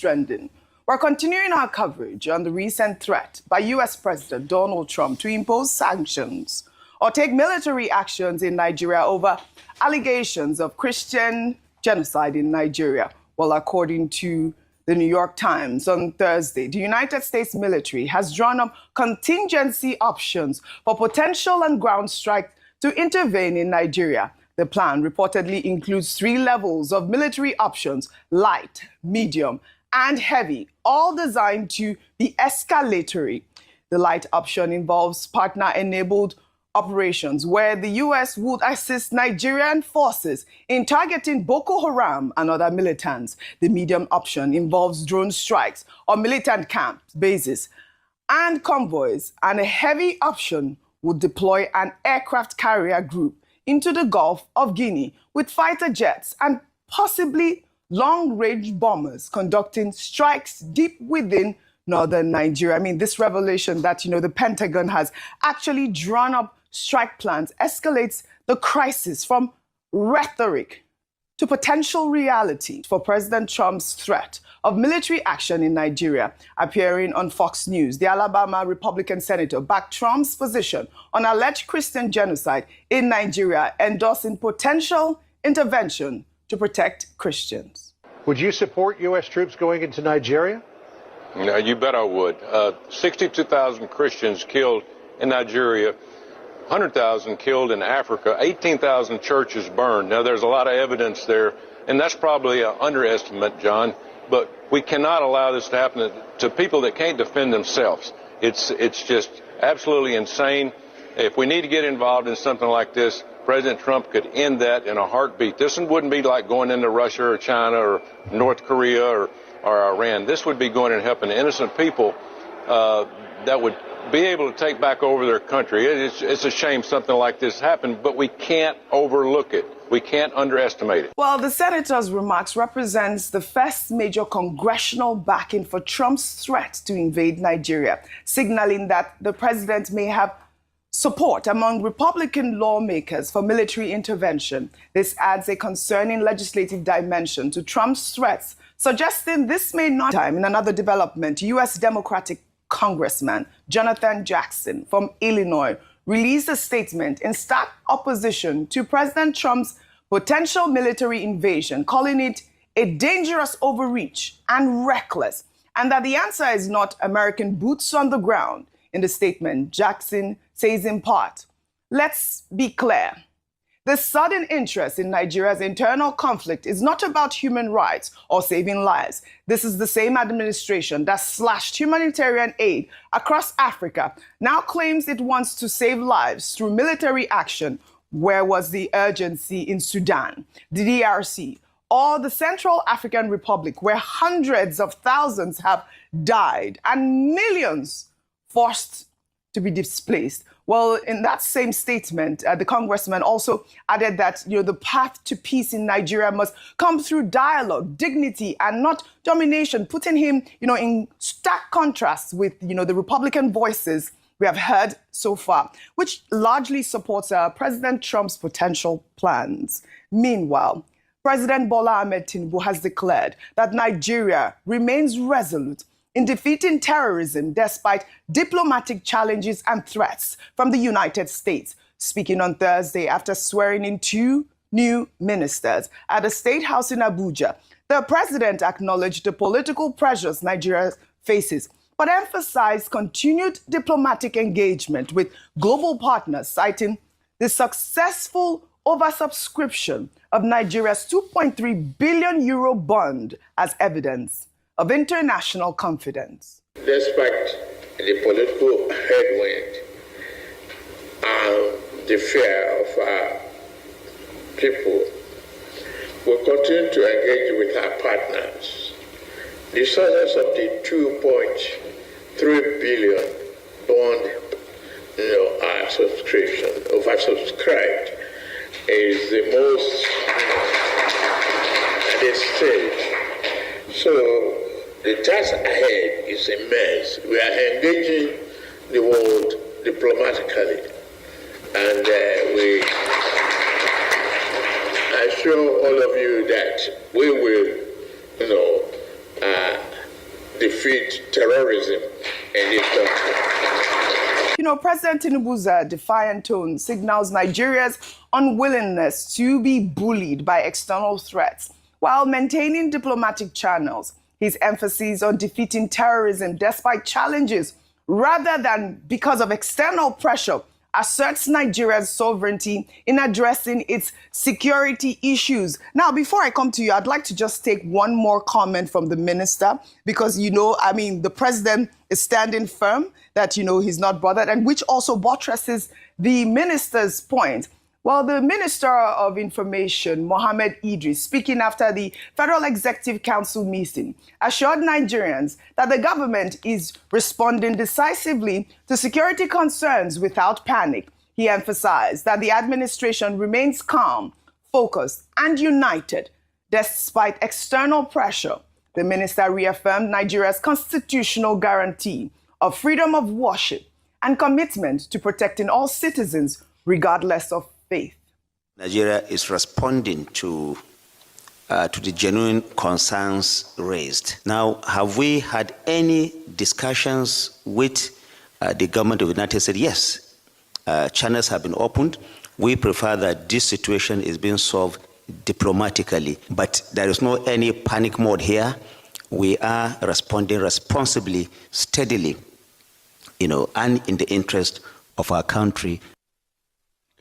trending. We're continuing our coverage on the recent threat by U.S. President Donald Trump to impose sanctions or take military actions in Nigeria over allegations of Christian genocide in Nigeria. Well, according to the New York Times on Thursday, the United States military has drawn up contingency options for potential on-ground strike to intervene in Nigeria. The plan reportedly includes 3 levels of military options: light, medium, and heavy, all designed to be escalatory. The light option involves partner-enabled operations where the U.S. would assist Nigerian forces in targeting Boko Haram and other militants. The medium option involves drone strikes on militant camps, bases, and convoys. And a heavy option would deploy an aircraft carrier group into the Gulf of Guinea with fighter jets and possibly long-range bombers conducting strikes deep within northern Nigeria. I mean, this revelation that, the Pentagon has actually drawn up strike plans escalates the crisis from rhetoric to potential reality for President Trump's threat of military action in Nigeria. Appearing on Fox News, the Alabama Republican senator backed Trump's position on alleged Christian genocide in Nigeria, endorsing potential intervention to protect Christians. Would you support U.S. troops going into Nigeria? No, you bet I would. 62,000 Christians killed in Nigeria, 100,000 killed in Africa, 18,000 churches burned. Now, there's a lot of evidence there, and that's probably an underestimate, John, but we cannot allow this to happen to people that can't defend themselves. It's just absolutely insane. If we need to get involved in something like this, President Trump could end that in a heartbeat. This wouldn't be like going into Russia or China or North Korea or Iran. This would be going and helping innocent people that would be able to take back over their country. It's a shame something like this happened, but we can't overlook it. We can't underestimate it. Well, the senator's remarks represents the first major congressional backing for Trump's threat to invade Nigeria, signaling that the president may have support among Republican lawmakers for military intervention. This adds a concerning legislative dimension to Trump's threats, suggesting this may not time. In another development, U.S. Democratic Congressman Jonathan Jackson from Illinois released a statement in stark opposition to President Trump's potential military invasion, calling it a dangerous overreach and reckless, and that the answer is not American boots on the ground. In the statement, Jackson says in part, "Let's be clear. The sudden interest in Nigeria's internal conflict is not about human rights or saving lives. This is the same administration that slashed humanitarian aid across Africa, now claims it wants to save lives through military action. Where was the urgency in Sudan, the DRC, or the Central African Republic, where hundreds of thousands have died and millions forced to be displaced?" Well, in that same statement, the congressman also added that the path to peace in Nigeria must come through dialogue, dignity, and not domination, putting him, in stark contrast with, the Republican voices we have heard so far, which largely supports President Trump's potential plans. Meanwhile, President Bola Ahmed Tinubu has declared that Nigeria remains resolute in defeating terrorism despite diplomatic challenges and threats from the United States. Speaking on Thursday after swearing in 2 new ministers at the State House in Abuja, the president acknowledged the political pressures Nigeria faces, but emphasized continued diplomatic engagement with global partners, citing the successful oversubscription of Nigeria's €2.3 billion bond as evidence of international confidence. Despite the political headwind and the fear of our people, we continue to engage with our partners. The success of the $2.3 billion bond, our subscription, oversubscribed, is the most at this stage. So the task ahead is immense. We are engaging the world diplomatically, and we assure all of you that we will, defeat terrorism in this country. You know, President Tinubu's defiant tone signals Nigeria's unwillingness to be bullied by external threats while maintaining diplomatic channels. His emphasis on defeating terrorism despite challenges rather than because of external pressure asserts Nigeria's sovereignty in addressing its security issues. Now, before I come to you, I'd like to just take one more comment from the minister because, you know, I mean, the president is standing firm that, you know, he's not bothered, and which also buttresses the minister's point. Well, the Minister of Information, Mohammed Idris, speaking after the Federal Executive Council meeting, assured Nigerians that the government is responding decisively to security concerns without panic. He emphasized that the administration remains calm, focused, and united despite external pressure. The minister reaffirmed Nigeria's constitutional guarantee of freedom of worship and commitment to protecting all citizens regardless of faith. Nigeria is responding to the genuine concerns raised. Now, have we had any discussions with the government of the United States? Yes, channels have been opened. We prefer that this situation is being solved diplomatically, but there is no any panic mode here. We are responding responsibly, steadily, you know, and in the interest of our country.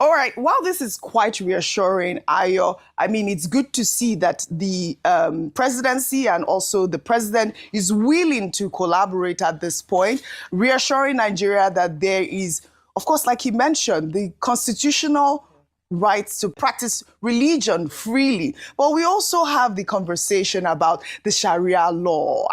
All right. While this is quite reassuring, Ayo, I mean, it's good to see that the presidency and also the president is willing to collaborate at this point, reassuring Nigeria that there is, of course, like he mentioned, the constitutional rights to practice religion freely. But we also have the conversation about the Sharia law